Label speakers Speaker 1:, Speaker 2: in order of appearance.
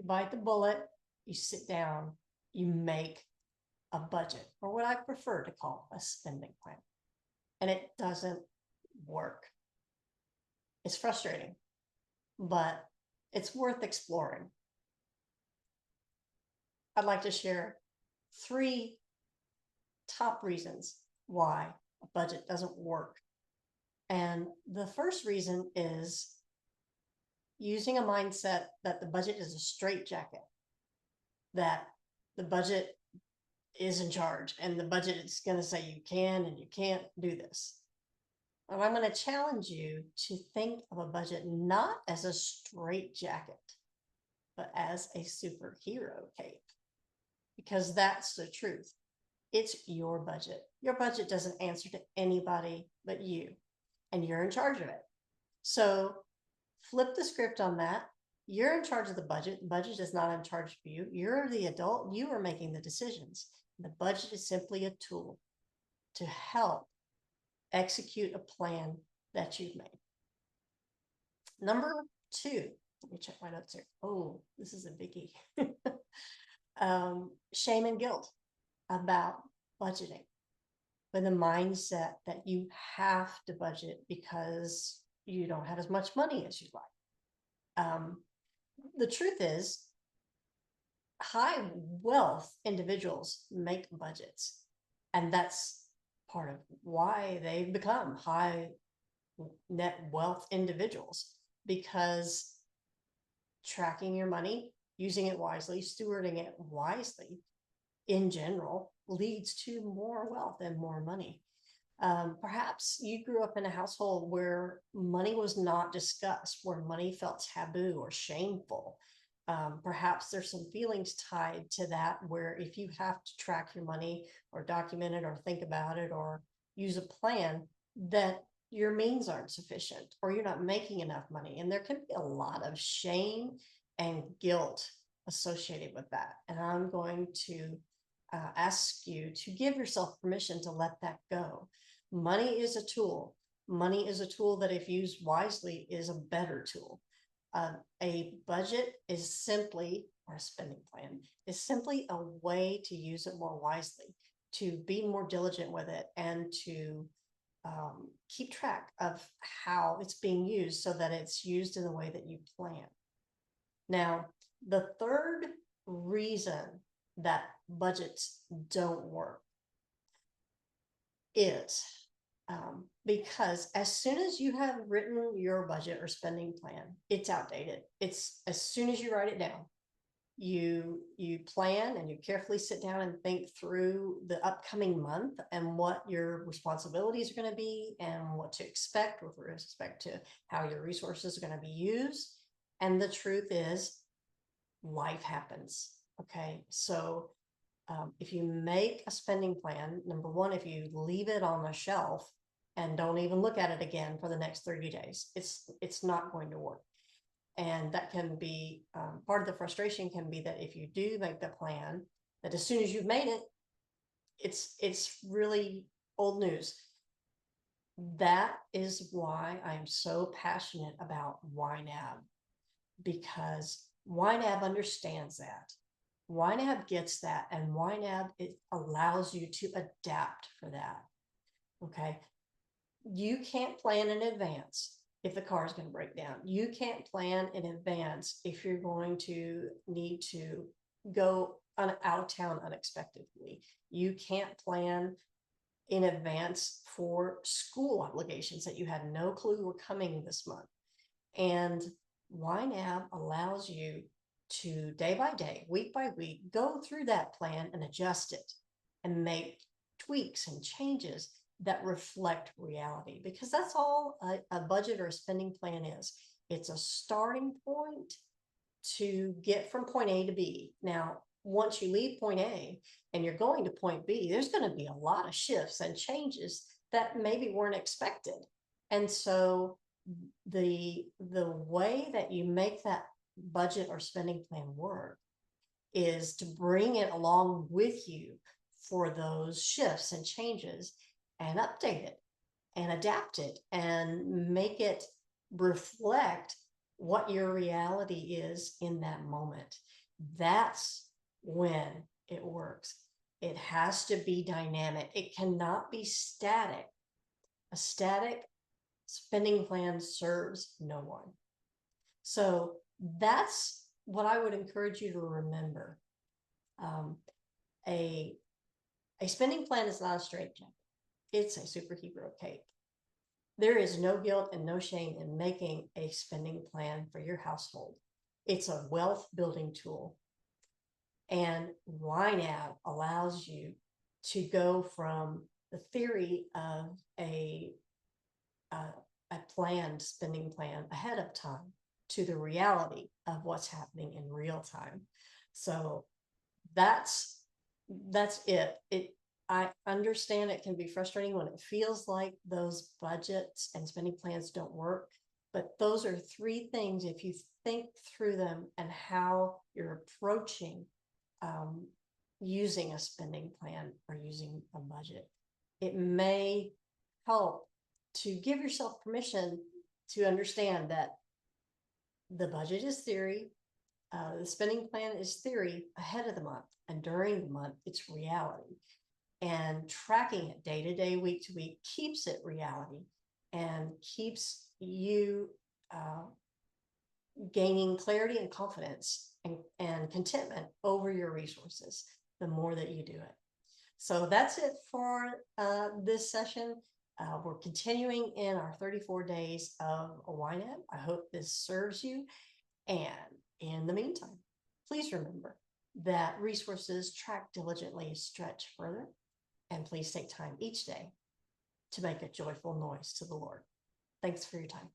Speaker 1: You bite the bullet, you sit down, you make a budget, or what I prefer to call a spending plan. And it doesn't work. It's frustrating, but it's worth exploring. I'd like to share 3 top reasons why a budget doesn't work. And the first reason is using a mindset that the budget is a straitjacket, that the budget is in charge and the budget is going to say you can and you can't do this. And I'm going to challenge you to think of a budget not as a straitjacket, but as a superhero cape, because that's the truth. It's your budget. Your budget doesn't answer to anybody but you, and you're in charge of it. So flip the script on that. You're in charge of the budget. The budget is not in charge of you. You're the adult. You are making the decisions. The budget is simply a tool to help execute a plan that you've made. Number 2, let me check my notes here. Oh, this is a biggie. Shame and guilt about budgeting, with a mindset that you have to budget because you don't have as much money as you'd like. The truth is, high wealth individuals make budgets, and that's part of why they've become high net wealth individuals, because tracking your money, using it wisely, stewarding it wisely in general leads to more wealth and more money. Perhaps you grew up in a household where money was not discussed, where money felt taboo or shameful. Perhaps there's some feelings tied to that, where if you have to track your money or document it or think about it or use a plan, that your means aren't sufficient or you're not making enough money. And there can be a lot of shame and guilt associated with that. And I'm going to ask you to give yourself permission to let that go. Money is a tool. Money is a tool that, if used wisely, is a better tool. A budget is simply, or a spending plan, is simply a way to use it more wisely, to be more diligent with it, and to keep track of how it's being used so that it's used in the way that you plan. Now, the third reason that budgets don't work is because as soon as you have written your budget or spending plan, it's outdated. It's as soon as you write it down, you plan and you carefully sit down and think through the upcoming month and what your responsibilities are going to be and what to expect with respect to how your resources are going to be used. And the truth is, life happens. Okay, so if you make a spending plan, number one, if you leave it on the shelf and don't even look at it again for the next 30 days, it's not going to work. And that can be part of the frustration can be that if you do make the plan, that as soon as you've made it, it's really old news. That is why I am so passionate about YNAB, because YNAB understands that. YNAB gets that, and YNAB, it allows you to adapt for that. Okay, you can't plan in advance if the car is going to break down. You can't plan in advance if you're going to need to go out of town unexpectedly. You can't plan in advance for school obligations that you had no clue were coming this month. And YNAB allows you to, day by day, week by week, go through that plan and adjust it and make tweaks and changes that reflect reality, because that's all a budget or a spending plan is. It's a starting point to get from point A to B. Now, once you leave point A and you're going to point B, there's going to be a lot of shifts and changes that maybe weren't expected. And so the way that you make that budget or spending plan work is to bring it along with you for those shifts and changes, and update it and adapt it and make it reflect what your reality is in that moment. That's when it works. It has to be dynamic. It cannot be static. A static spending plan serves no one. So that's what I would encourage you to remember. A spending plan is not a straitjacket. It's a superhero cape. There is no guilt and no shame in making a spending plan for your household. It's a wealth building tool. And YNAB allows you to go from the theory of a planned spending plan ahead of time to the reality of what's happening in real time. So that's it. I understand it can be frustrating when it feels like those budgets and spending plans don't work, but those are three things, if you think through them and how you're approaching using a spending plan or using a budget, it may help to give yourself permission to understand that the budget is theory, the spending plan is theory ahead of the month, and during the month, it's reality. And tracking it day to day, week to week, keeps it reality and keeps you gaining clarity and confidence and contentment over your resources the more that you do it. So that's it for this session. We're continuing in our 34 days of YNAB. I hope this serves you. And in the meantime, please remember that resources tracked diligently stretch further. And please take time each day to make a joyful noise to the Lord. Thanks for your time.